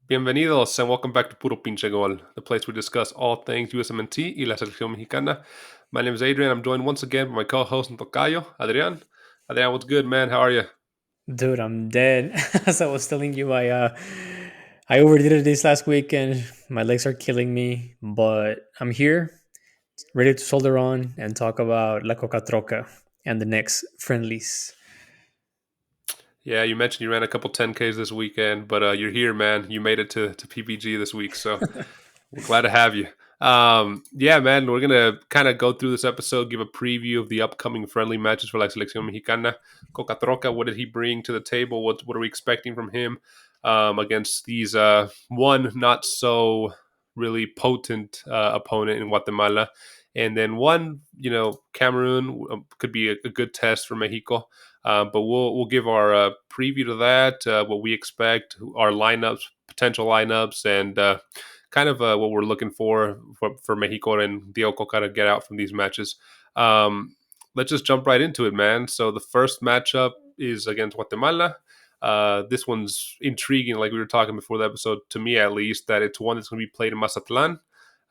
Bienvenidos and welcome back to Puro Pinche Gol, the place where we discuss all things USMNT y la selección mexicana. My name is Adrian. I'm joined once again by my co-host in Tocayo, Adrian. Adrian, what's good, man? How are you? Dude, I'm dead. As I was telling you, I overdid it this last weekend. My legs are killing me, but I'm here, ready to soldier on and talk about La Cocca-Troka and the next friendlies. Yeah, you mentioned you ran a couple 10Ks this weekend, but you're here, man. You made it to PPG this week, so we're glad to have you. Yeah, man, we're gonna kind of go through this episode, give a preview of the upcoming friendly matches for La Selección Mexicana. Cocca-Troka, what did he bring to the table? What are we expecting from him against these one not so really potent opponent in Guatemala, and then one, Cameroon could be a good test for Mexico. But we'll give our preview to that, what we expect, our lineups, potential lineups, and kind of what we're looking for Mexico and diegococca to get out from these matches. Let's just jump right into it, man. So the first matchup is against Guatemala. This one's intriguing, like we were talking before the episode, to me at least, that it's one that's going to be played in Mazatlan.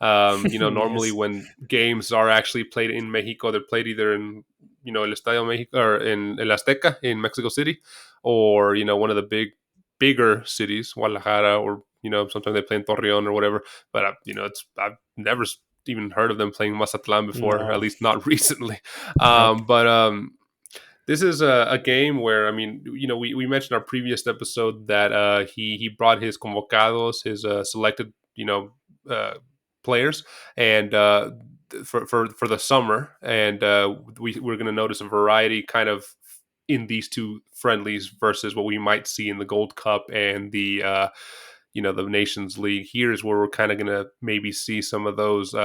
Normally Yes. when games are actually played in Mexico, they're played either in El Estadio Mexico or in El Azteca in Mexico City, or one of the bigger cities, Guadalajara, or sometimes they play in Torreon or whatever. But I've never even heard of them playing Mazatlan before, at No. least not recently. Nope. But this is a game where, I mean, we mentioned our previous episode that he brought his convocados, his selected uh, players, and for the summer, and we're going to notice a variety kind of in these two friendlies versus what we might see in the Gold Cup and the Nations League. Here's where we're kind of going to maybe see some of those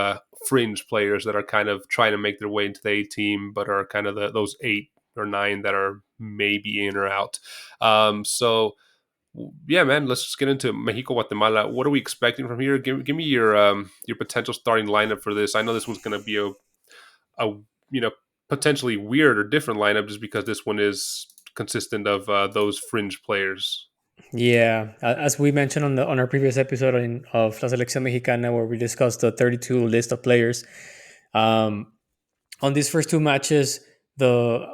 fringe players that are kind of trying to make their way into the A team, but are kind of those 8 or 9 that are maybe in or out. So yeah, man, let's just get into Mexico Guatemala. What are we expecting from here? Give me your potential starting lineup for this. I know this one's going to be a potentially weird or different lineup just because this one is consistent of those fringe players. Yeah, as we mentioned on our previous episode of La Selección Mexicana, where we discussed the 32 list of players, um, on these first two matches, the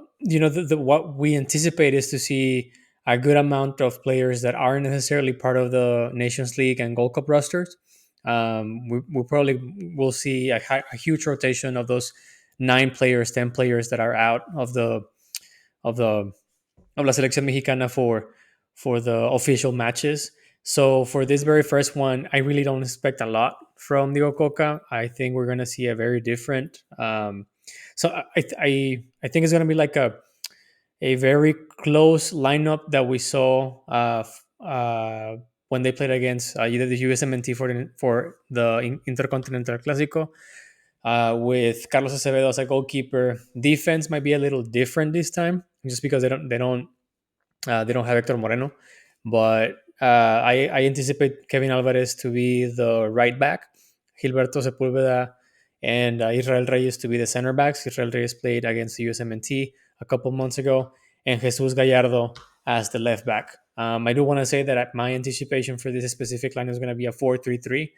what we anticipate is to see a good amount of players that aren't necessarily part of the Nations League and Gold Cup rosters. We probably will see a huge rotation of those 9 players, 10 players that are out of the of La Selección Mexicana for the official matches. So for this very first one, I really don't expect a lot from diegococca. I think we're going to see a very different. So I think it's going to be like a very close lineup that we saw when they played against either the USMNT for the Intercontinental Clásico. With Carlos Acevedo as a goalkeeper, defense might be a little different this time, just because they don't have Hector Moreno, but I anticipate Kevin Alvarez to be the right back, Gilberto Sepulveda and Israel Reyes to be the center backs. Israel Reyes played against the USMNT a couple months ago, and Jesus Gallardo as the left back. I do want to say that my anticipation for this specific line is going to be a 4-3-3,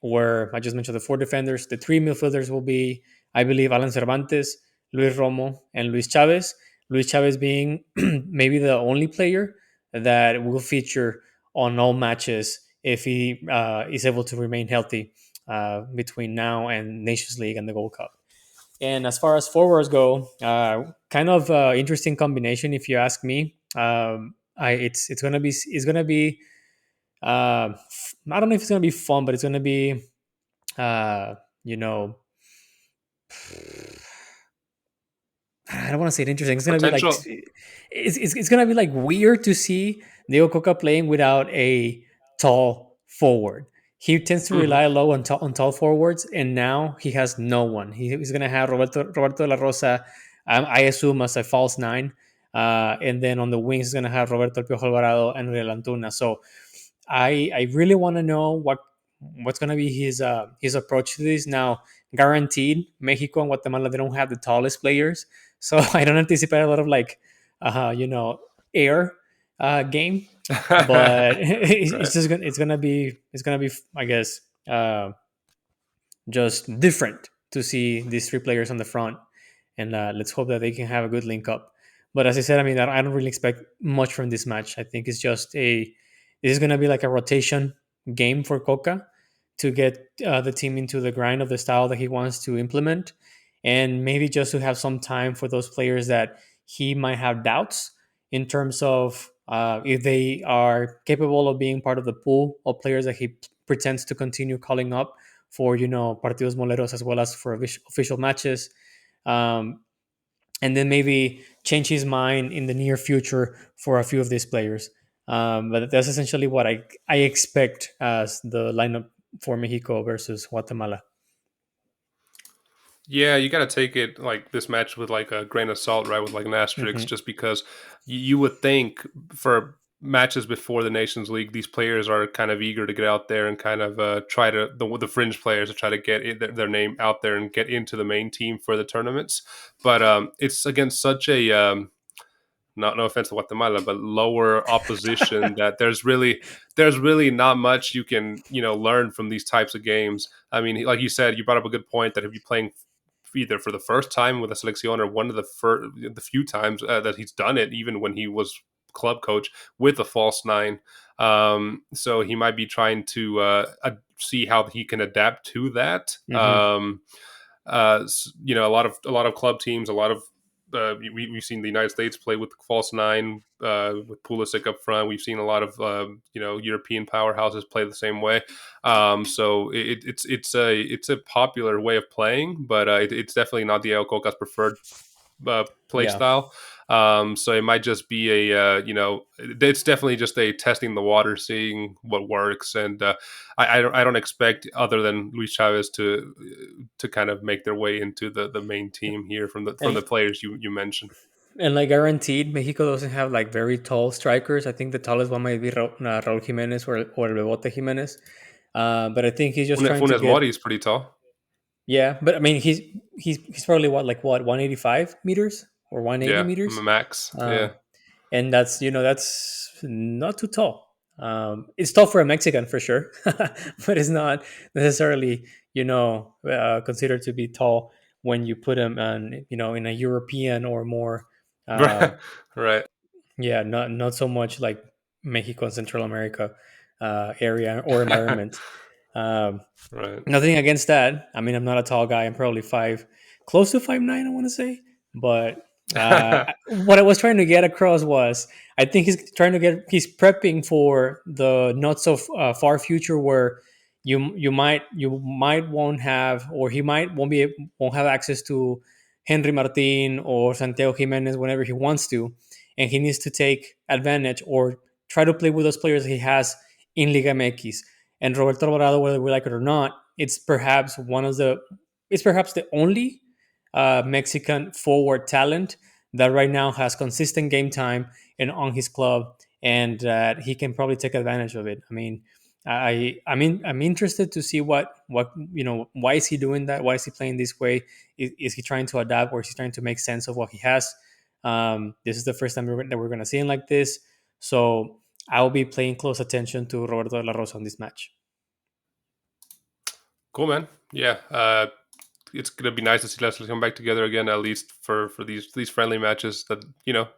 where I just mentioned the 4 defenders. The 3 midfielders will be, I believe, Alan Cervantes, Luis Romo, and Luis Chavez. Luis Chavez being maybe the only player that will feature on all matches if he is able to remain healthy between now and Nations League and the Gold Cup. And as far as forwards go, kind of interesting combination if you ask me. It's gonna be I don't know if it's gonna be fun, but it's gonna be uh, you know I don't want to say it interesting. It's gonna be like Potential it's gonna be like weird to see Diego Coca playing without a tall forward. He tends to mhm. rely low on tall forwards, and now he has no one. He's gonna have Roberto de la Rosa, I assume, as a false 9, and then on the wings he's gonna have Roberto El Piojo Alvarado and Real Antuna. So I really want to know what's gonna be his approach to this. Now, guaranteed, Mexico and Guatemala, they don't have the tallest players, so I don't anticipate a lot of like, air game, but Right. it's gonna be, I guess, just different to see these three players on the front, and let's hope that they can have a good link up. But as I said, I mean, I don't really expect much from this match. I think it's just this is gonna be like a rotation game for Coca to get the team into the grind of the style that he wants to implement, and maybe just to have some time for those players that he might have doubts in terms of if they are capable of being part of the pool of players that he pretends to continue calling up for partidos moleros as well as for official matches, um, and then maybe change his mind in the near future for a few of these players. But that's essentially what I expect as the lineup for Mexico versus Guatemala. Yeah, you got to take it like this match with like a grain of salt, right? With like an asterisk, Hmm. just because you would think for matches before the Nations League, these players are kind of eager to get out there and kind of try to the fringe players to try to get their name out there and get into the main team for the tournaments. But it's against such a not no offense to Guatemala, but lower opposition that there's really not much you can learn from these types of games. I mean, like you said, you brought up a good point that if you're playing either for the first time with a selección or one of the few times that he's done it, even when he was club coach with a false nine. So he might be trying to see how he can adapt to that. Hmm. A lot of club teams, a lot of we've seen the United States play with the false nine with Pulisic up front. We've seen a lot of European powerhouses play the same way. So it's a popular way of playing, but it's definitely not diegococca's preferred play Yeah. style. So it might just be it's definitely just a testing the water, seeing what works. And I don't expect other than Luis Chavez to kind of make their way into the main team here from the and players you mentioned. and like guaranteed, Mexico doesn't have like very tall strikers. I think the tallest one might be Raul Jimenez or Bebote Jimenez. But I think he's just trying to Funes get. Mori is pretty tall. Yeah, but I mean, he's probably what 185 meters or 180 Yeah, meters, Max. Yeah. um, and that's not too tall. It's tall for a Mexican for sure, but it's not necessarily considered to be tall when you put him on in a European or more. Uh, Right. yeah, not so much like Mexico and Central America area or environment. Um, Right. Nothing against that. I mean, I'm not a tall guy. I'm probably close to 5'9", I want to say. But what I was trying to get across was, I think he's prepping for the not so far future where you might won't have, or he won't have access to Henry Martin or Santiago Jimenez whenever he wants to, and he needs to take advantage or try to play with those players he has in ligamx. And Roberto Alvarado, whether we like it or not, it's perhaps the only Mexican forward talent that right now has consistent game time and on his club, and that he can probably take advantage of it. I mean, I'm interested to see what why is he doing that? Why is he playing this way? Is he trying to adapt, or is he trying to make sense of what he has? This is the first time that we're going to see him like this, so I'll be paying close attention to Roberto de la Rosa on this match. Cool, man. Yeah. It's gonna be nice to see Leslie come back together again, at least for these friendly matches that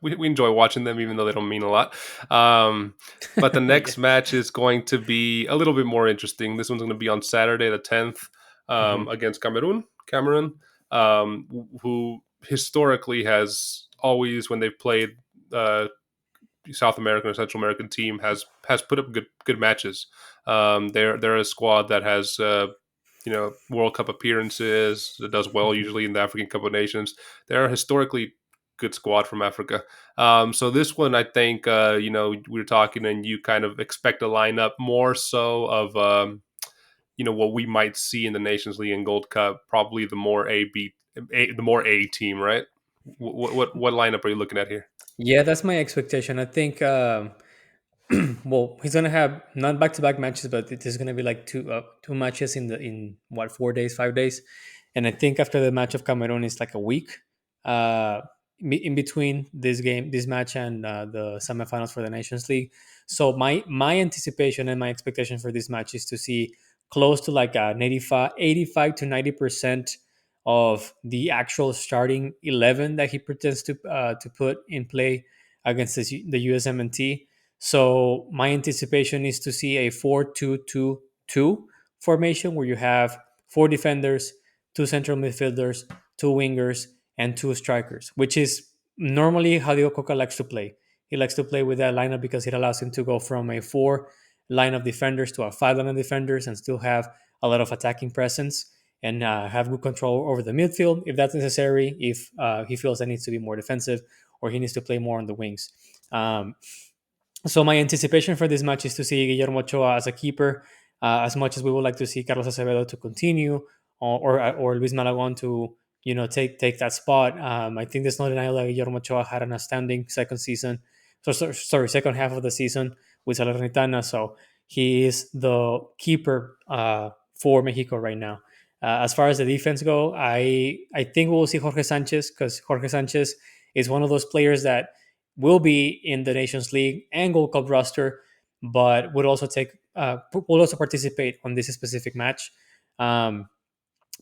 we enjoy watching them, even though they don't mean a lot. But the Yeah. next match is going to be a little bit more interesting. This one's going to be on Saturday the 10th Mhm. against Cameroon, who historically has always when they've played. South American or Central American team has put up good matches. They're a squad that has World Cup appearances. That does well Mhm. usually in the African Cup of Nations. They're a historically good squad from Africa. So this one, I think we were talking and you kind of expect a lineup more so of what we might see in the Nations League and Gold Cup. Probably the more A team, right? What lineup are you looking at here? Yeah, that's my expectation. I think well, he's gonna have not back to back matches, but it is gonna be like two matches in what 4 days, 5 days, and I think after the match of Cameroon is like a week. Uh, in between this match and the semifinals for the Nations League. So my anticipation and my expectation for this match is to see close to like an 85 to 90% of the actual starting 11 that he pretends to put in play against the USMNT. So my anticipation is to see a 4-2-2-2 formation where you have four defenders, two central midfielders, two wingers, and two strikers, which is normally how diegococca likes to play. He likes to play with that lineup because it allows him to go from a four line of defenders to a five line of defenders and still have a lot of attacking presence and have good control over the midfield if that's necessary, if he feels that needs to be more defensive or he needs to play more on the wings. Um, so my anticipation for this match is to see Guillermo Ochoa as a keeper, as much as we would like to see Carlos Acevedo to continue or Luis Malagon to take that spot. I think there's no denying that Guillermo Ochoa had an outstanding second season. Sorry, second half of the season with Salernitana. So he is the keeper for Mexico right now. As far as the defense go, I think we'll see Jorge Sanchez because Jorge Sanchez is one of those players that will be in the Nations League and Gold Cup roster, but will also participate on this specific match. Um,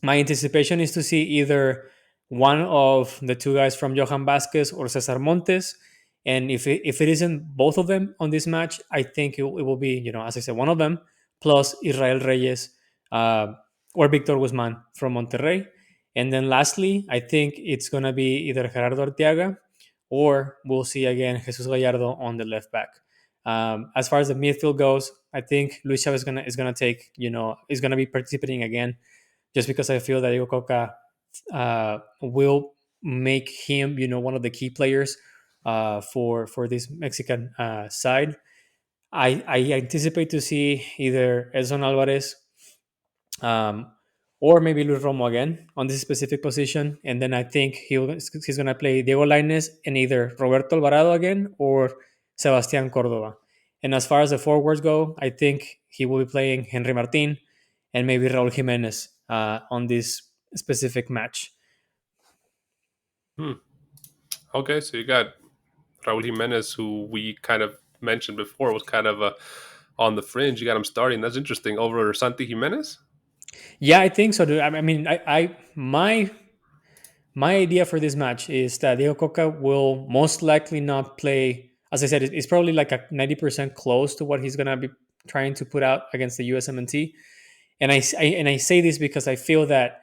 my anticipation is to see either one of the two guys from Johan Vasquez or Cesar Montes. And if it isn't both of them on this match, I think it will be, as I said, one of them plus Israel Reyes uh, or Victor Guzman from Monterrey. And then lastly, I think it's going to be either Gerardo Arteaga or we'll see again Jesus Gallardo on the left back. As far as the midfield goes, I think Luis Chavez is gonna take is gonna be participating again just because I feel that Diego Coca will make him, one of the key players for this Mexican side. I anticipate to see either Edson Alvarez um, or maybe Luis Romo again on this specific position, and then I think he's going to play Diego Lainez and either Roberto Alvarado again or Sebastiancordova. And as far as the forwards go, I think he will be playing Henry Martin and maybe Raul Jimenez on this specific match. Hmm. Okay, so you got Raul Jimenez, who we kind of mentioned before was kind of on the fringe. You got him starting. That's interesting over Santigimenez. Yeah, I think so. Dude. I mean, my idea for this match is that Diego Coca will most likely not play. As I said, it's probably like a 90% close to what he's gonna be trying to put out against the USMNT. And I say this because I feel that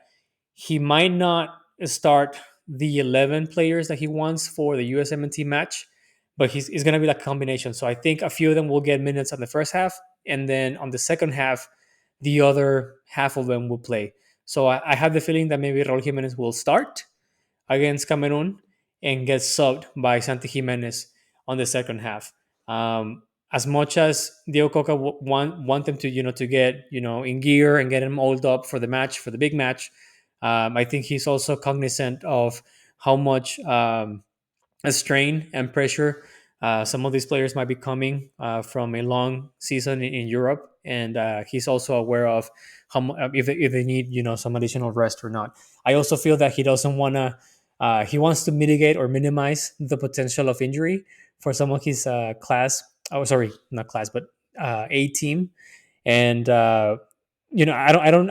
he might not start the 11 players that he wants for the USMNT match, but he's going to be like a combination. So I think a few of them will get minutes on the first half, and then on the second half, the other half of them will play. So I have the feeling that maybe Raul Jimenez will start against Cameroon and get subbed by Santigimenez on the second half. As much as Diego Coca want them to to get in gear and get him oiled up for the match for the big match, I think he's also cognizant of how much a strain and pressure some of these players might be coming from a long season in Europe, and he's also aware of if they need some additional rest or not. I also feel that he doesn't want to. He wants to mitigate or minimize the potential of injury for some of his class. Oh, sorry, not class, but A team. And I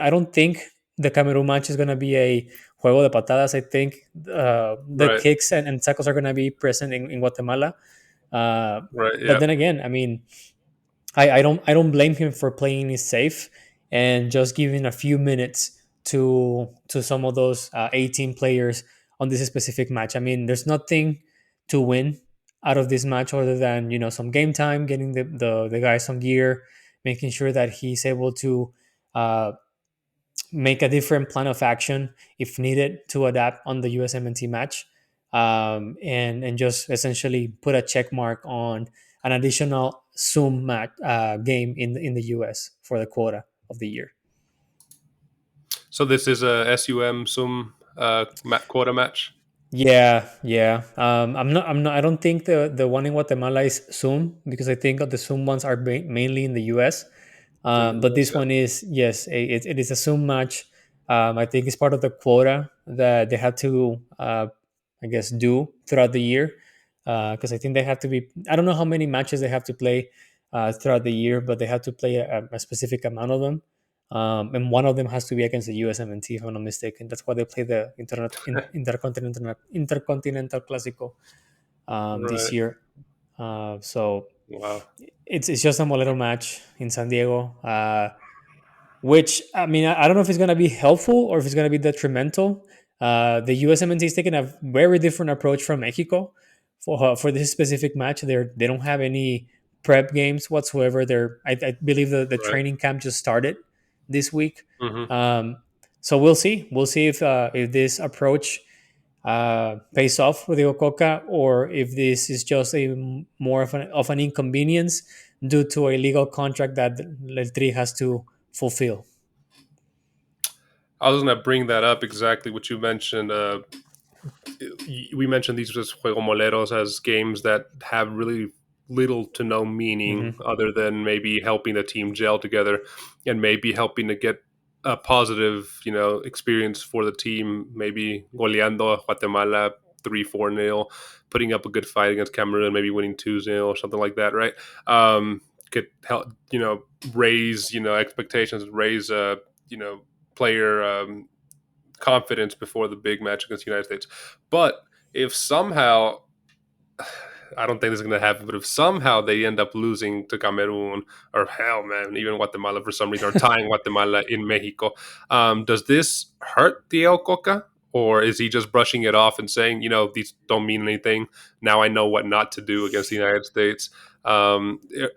don't think the Cameroon match is going to be a juego de patadas. I think the Right. kicks and tackles are going to be present in Guatemala. Right. But Yeah. then again, I mean, I don't blame him for playing it safe and just giving a few minutes to some of those 18 players on this specific match. I mean, there's nothing to win out of this match other than some game time, getting the guys some gear, making sure that he's able to uh, make a different plan of action if needed to adapt on the USMNT match, and just essentially put a check mark on an additional Zoom match game in the US for the quota of the year. So this is a SUM sum quota match. Yeah, yeah. I'm not. I don't think the one in Guatemala is Zoom because I think the Zoom ones are mainly in the US. In the But US, this yeah. one is yes, it is a Zoom match. I think it's part of the quota that they had to I guess, do throughout the year. Because I think they have to be. I don't know how many matches they have to play throughout the year, but they have to play a specific amount of them. And one of them has to be against the USMNT, if I'm not mistaken. That's why they play the Intercontinental Clasico this Right. year. So Wow. it's just a little match in San Diego. Which I mean, I don't know if it's going to be helpful or if it's going to be detrimental. The USMNT is taking a very different approach from Mexico for this specific match. They don't have any prep games whatsoever. I believe the Right. training camp just started this week. Hmm. Um, so we'll see. We'll see if this approach pays off with diegococca, or if this is just a more of an inconvenience due to a legal contract that eltri has to fulfill. I was gonna bring that up exactly what you mentioned. We mentioned these as juego moleros as games that have really little to no meaning Hmm. other than maybe helping the team gel together and maybe helping to get a positive, experience for the team. Maybe goleando Guatemala 3-4-0, putting up a good fight against Cameroon, maybe winning 2-0 or something like that, right? Could help, raise, expectations, raise, player confidence before the big match against the United States. But if somehow, I don't think this is going to happen, but if somehow they end up losing to Cameroon, or hell, man, even Guatemala for some reason, or tying Guatemala in Mexico, does this hurt Diego Coca? Or is he just brushing it off and saying, these don't mean anything? Now I know what not to do against the United States.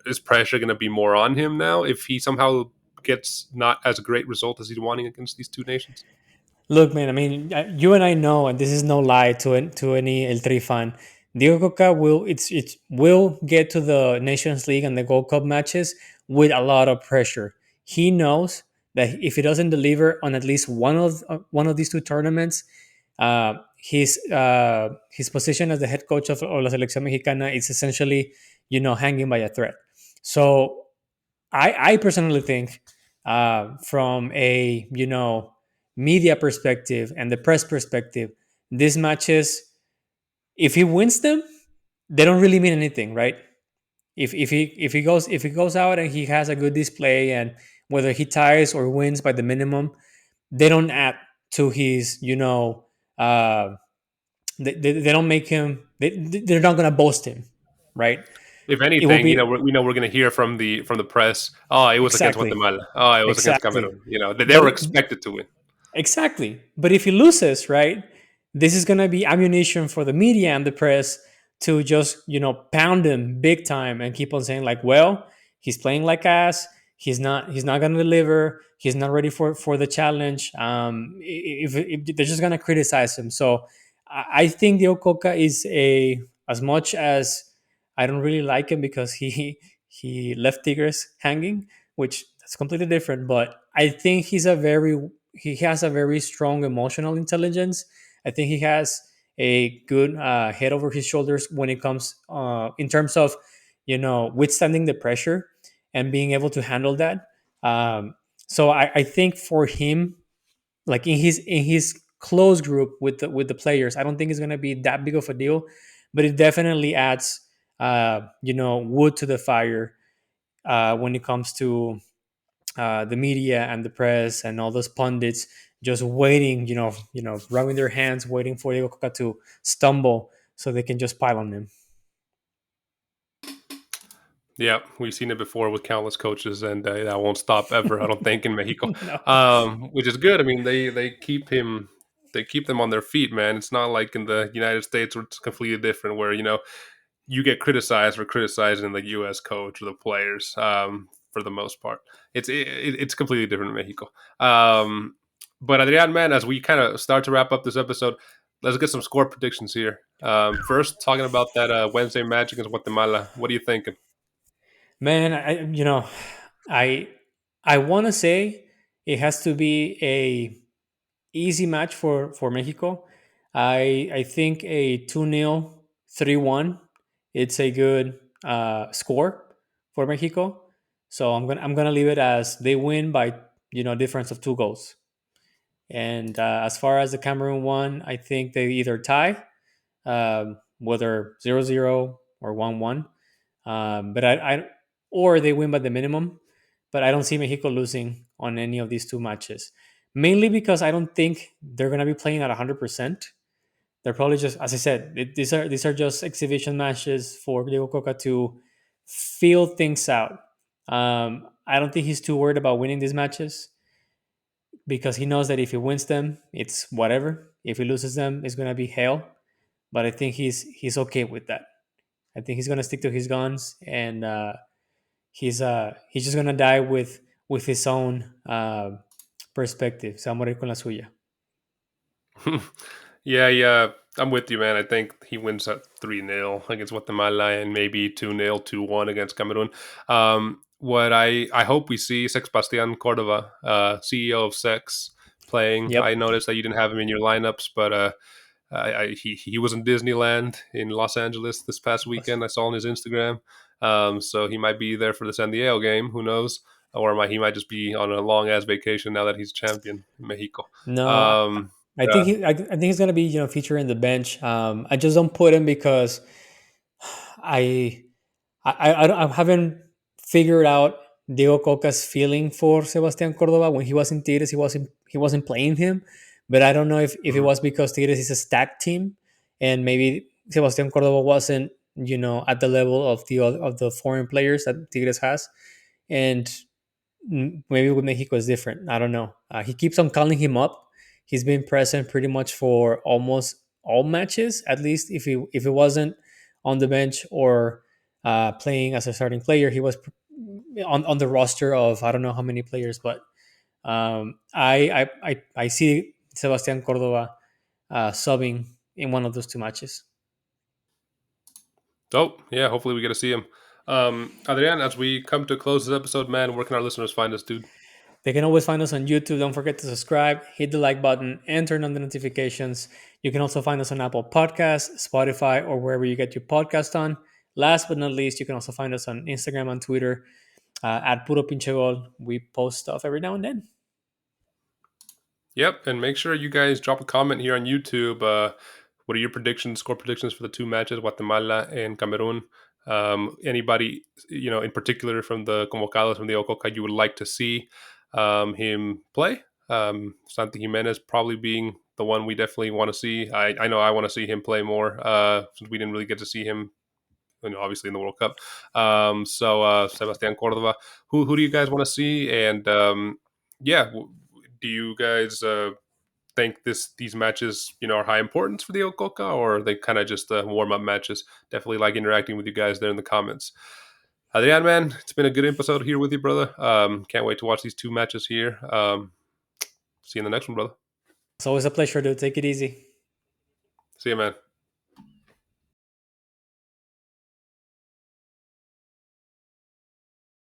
Is pressure going to be more on him now if he somehow gets not as great result as he's wanting against these two nations? Look, man. I mean, you and I know, and this is no lie to any El Tri fan. Diego Coca it will get to the Nations League and the Gold Cup matches with a lot of pressure. He knows that if he doesn't deliver on at least one of these two tournaments, his position as the head coach of la selección mexicana is essentially, hanging by a thread. So I personally think, from a media perspective and the press perspective, these matches, if he wins them, they don't really mean anything, right? If he goes out and he has a good display, and whether he ties or wins by the minimum, they don't add to his, uh, they don't make him. They're not gonna boast him, right? If It will anything, be we're going to hear from the press. Oh, it was against exactly, Guatemala. Oh, it was against exactly. Cameroon. They But were expected to win. exactly. But if he loses, right, this is going to be ammunition for the media and the press to just, pound him big time and keep on saying like, well, he's playing like ass. He's not going to deliver. He's not ready for the challenge. If they're just going to criticize him. So I think the Ococa is as much as I don't really like him because he left Tigres hanging, which that's completely different. But I think he has a very strong emotional intelligence. I think he has a good head over his shoulders when it comes in terms of withstanding the pressure and being able to handle that. So I think for him, like in his close group with the players, I don't think it's going to be that big of a deal, but it definitely adds wood to the fire when it comes to the media and the press and all those pundits just waiting, rubbing their hands, waiting for Diego Coca to stumble so they can just pile on him. Yeah, we've seen it before with countless coaches, and that won't stop ever. I don't think in Mexico, No. which is good. I mean, they keep them on their feet, man. It's not like in the United States where it's completely different, where you get criticized for criticizing the U.S. coach or the players. For the most part, it's completely different in Mexico. But Adrian, man, as we kind of start to wrap up this episode, let's get some score predictions here. First, talking about that Wednesday match against Guatemala. What are you thinking? Man, I I want to say it has to be a easy match for Mexico. I think a 2-0, 3-1. It's a good score for Mexico. So I'm gonna leave it as they win by difference of 2 goals. And as far as the Cameroon one, I think they either tie whether 0-0 or 1-1. But or they win by the minimum. But I don't see Mexico losing on any of these two matches, mainly because I don't think they're gonna be playing at 100%. They're probably just, as I said, these are just exhibition matches for diegococca to feel things out. I don't think he's too worried about winning these matches because he knows that if he wins them, it's whatever. If he loses them, it's gonna be hell. But I think he's okay with that. I think he's gonna stick to his guns, and he's just gonna die with his own perspective. Se va a morir con la suya. Yeah, yeah, I'm with you, man. I think he wins at 3-0 against Guatemala and maybe 2-0, 2-1 against Cameroon. What I hope we see Sebastiancordova, CEO of Sex, playing. Yep. I noticed that you didn't have him in your lineups, but he was in Disneyland in Los Angeles this past weekend. I saw on his Instagram. So he might be there for the San Diego game. Who knows? Or he might just be on a long ass vacation now that he's champion in Mexico. No, Um, I think I think he's gonna be featured in the bench. I just don't put him because I I haven't figured out Diego Coca's feeling for Sebastian Cordova. When he was in Tigres, he wasn't playing him, but I don't know if it mhm. was because Tigres is a stacked team and maybe Sebastian Cordova wasn't at the level of the foreign players that Tigres has, and maybe with Mexico is different. I don't know. He keeps on calling him up. He's been present pretty much for almost all matches. At least if he wasn't on the bench or playing as a starting player, he was on the roster of I don't know how many players. But I see Sebastian Cordova subbing in one of those two matches. Oh, yeah. Hopefully we get to see him. Adrian, as we come to close this episode, man, where can our listeners find us, dude? They can always find us on YouTube. Don't forget to subscribe, hit the like button, and turn on the notifications. You can also find us on Apple Podcasts, Spotify, or wherever you get your podcast on. Last but not least, you can also find us on Instagram and Twitter at Puro Pinche Gol. We post stuff every now and then. Yep, and make sure you guys drop a comment here on YouTube. What are your predictions, score predictions for the two matches, Guatemala and Cameroon? Anybody, in particular from the convocados from the Ococa, you would like to see him play? Santigimenez probably being the one we definitely want to see. I know I want to see him play more since we didn't really get to see him, obviously in the World Cup. So Sebastian Cordova, who do you guys want to see? And yeah, do you guys think these matches are high importance for the Ococa, or are they kind of just warm up matches? Definitely like interacting with you guys there in the comments. Adrian, man, it's been a good episode here with you, brother. Can't wait to watch these two matches here. See you in the next one, brother. It's always a pleasure, dude. Take it easy. See you, man.